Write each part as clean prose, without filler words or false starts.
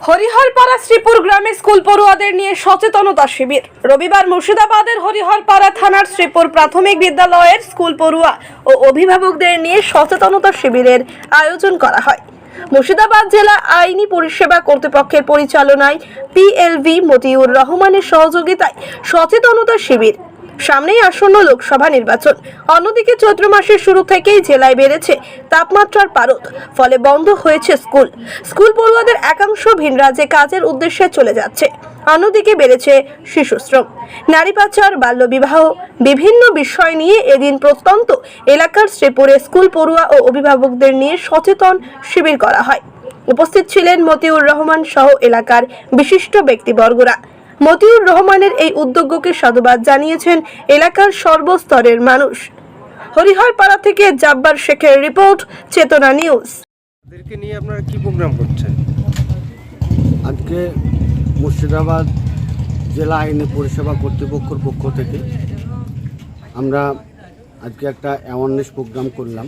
হরিহরপাড়া শ্রীপুর গ্রামে স্কুল পড়ুয়াদের নিয়ে সচেতনতা শিবির। রবিবার মুর্শিদাবাদের হরিহরপাড়া থানার শ্রীপুর প্রাথমিক বিদ্যালয়ের স্কুল পড়ুয়া ও অভিভাবকদের নিয়ে সচেতনতা শিবিরের আয়োজন করা হয়। মুর্শিদাবাদ জেলা আইনি পরিষেবা কর্তৃপক্ষের পরিচালনায় পিএলভি মতিউর রহমানের সহযোগিতায় সচেতনতা শিবির। সামনেই আসন্ন লোকসভা নির্বাচন, অন্যদিকে চৈত্র মাসের শুরু থেকেই জেলায় বেড়েছে তাপমাত্রার পারদ, ফলে বন্ধ হয়েছে স্কুল পড়ুয়াদের একাংশ ভিন রাজ্যে কাজের উদ্দেশ্যে চলে যাচ্ছে। অন্যদিকে বেড়েছে শিশুশ্রম, নারী পাচার, বাল্যবিবাহ, বিভিন্ন বিষয় নিয়ে এদিন প্রত্যন্ত এলাকার শ্রীপুরে স্কুল পড়ুয়া ও অভিভাবকদের নিয়ে সচেতন শিবির করা হয়। উপস্থিত ছিলেন মতিউর রহমান সহ এলাকার বিশিষ্ট ব্যক্তিবর্গরা। মতিউর রহমানের এই উদ্যোগকে সাধুবাদ জানিয়েছেন এলাকার সর্বস্তরের মানুষ। হরিহরপাড়া থেকে জাব্বার শেখের রিপোর্ট, চেতনা নিউজ। তাদেরকে নিয়ে আপনারা কি প্রোগ্রাম করছেন? আজকে মুর্শিদাবাদ জেলা আইনি পরিষেবা কর্তৃপক্ষের পক্ষ থেকে আমরা আজকে একটা অ্যাওয়ারনেস প্রোগ্রাম করলাম।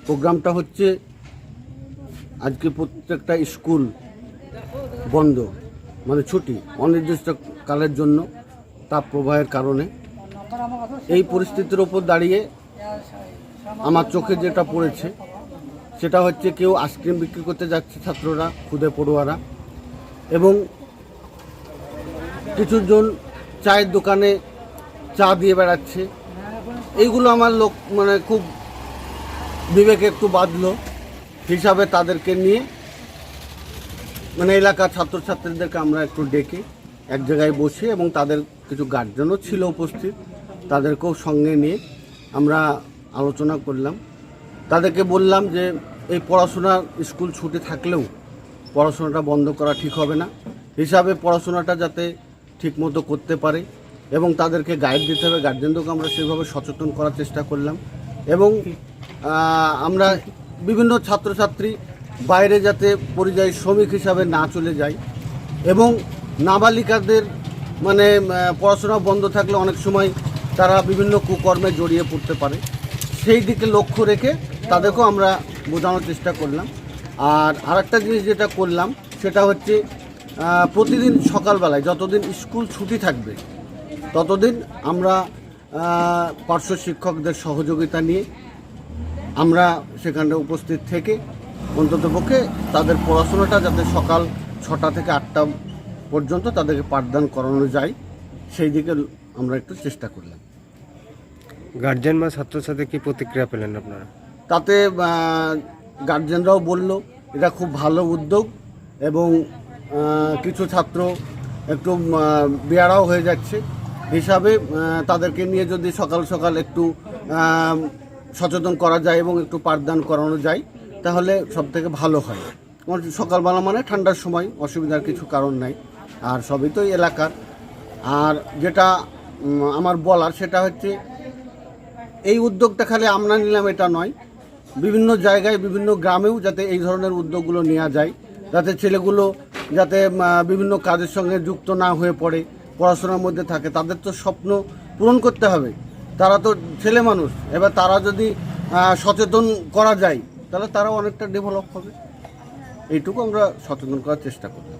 প্রোগ্রামটা হচ্ছে আজকে প্রত্যেকটা স্কুল বন্ধ, মানে ছুটি অনির্দিষ্টকালের জন্য তাপ প্রবাহের কারণে। এই পরিস্থিতির ওপর দাঁড়িয়ে আমার চোখে যেটা পড়েছে সেটা হচ্ছে কেউ আইসক্রিম বিক্রি করতে যাচ্ছে ছাত্ররা, খুদে পড়ুয়ারা, এবং কিছুজন চায়ের দোকানে চা দিয়ে বেড়াচ্ছে। এইগুলো আমার মানে খুব বিবেকে একটু বাঁধলো হিসাবে তাদেরকে নিয়ে মানে এলাকার ছাত্রছাত্রীদেরকে আমরা একটু ডেকে এক জায়গায় বসে, এবং তাদের কিছু গার্জেনও ছিল উপস্থিত, তাদেরকেও সঙ্গে নিয়ে আমরা আলোচনা করলাম। তাদেরকে বললাম যে এই পড়াশোনার স্কুল ছুটি থাকলেও পড়াশোনাটা বন্ধ করা ঠিক হবে না, হিসাবে পড়াশোনাটা যাতে ঠিকমতো করতে পারে এবং তাদেরকে গাইড দিতে হবে। গার্জেনদেরকে আমরা সেভাবে সচেতন করার চেষ্টা করলাম, এবং আমরা বিভিন্ন ছাত্রছাত্রী বাইরে যাতে পরিযায়ী শ্রমিক হিসাবে না চলে যায়, এবং নাবালিকাদের মানে পড়াশোনা বন্ধ থাকলে অনেক সময় তারা বিভিন্ন কুকর্মে জড়িয়ে পড়তে পারে, সেই দিকে লক্ষ্য রেখে তাদেরকেও আমরা বোঝানোর চেষ্টা করলাম। আর আরেকটা জিনিস যেটা করলাম সেটা হচ্ছে প্রতিদিন সকালবেলায় যতদিন স্কুল ছুটি থাকবে ততদিন আমরা পার্শ্ব শিক্ষকদের সহযোগিতা নিয়ে আমরা সেখানে উপস্থিত থেকে অন্ততপক্ষে তাদের পড়াশোনাটা যাতে সকাল 6টা থেকে 8টা পর্যন্ত তাদেরকে পাঠদান করানো যায় সেই দিকে আমরা একটু চেষ্টা করলাম। গার্জেন বা ছাত্রছাত্রী কি প্রতিক্রিয়া পেলেন আপনারা? তাতে গার্জেনরাও বলল এটা খুব ভালো উদ্যোগ, এবং কিছু ছাত্র একটু বেয়ারাও হয়ে যাচ্ছে হিসাবে তাদেরকে নিয়ে যদি সকাল সকাল একটু সচেতন করা যায় এবং একটু পাঠদান করানো যায় তাহলে সবথেকে ভালো হয়। সকালবেলা মানে ঠান্ডার সময় অসুবিধার কিছু কারণ নাই, আর সবই তো এলাকার। আর যেটা আমার বলার সেটা হচ্ছে এই উদ্যোগটা খালি আমরা নিলাম এটা নয়, বিভিন্ন জায়গায় বিভিন্ন গ্রামেও যাতে এই ধরনের উদ্যোগগুলো নেওয়া যায়, যাতে ছেলেগুলো যাতে বিভিন্ন কাজের সঙ্গে যুক্ত না হয়ে পড়ে, পড়াশোনার মধ্যে থাকে। তাদের তো স্বপ্ন পূরণ করতে হবে, তারা তো ছেলে মানুষ। এবার তারা যদি সচেতন করা যায় তাহলে তারাও অনেকটা ডেভেলপ হবে, এইটুকু আমরা সচেতন করার চেষ্টা করলাম।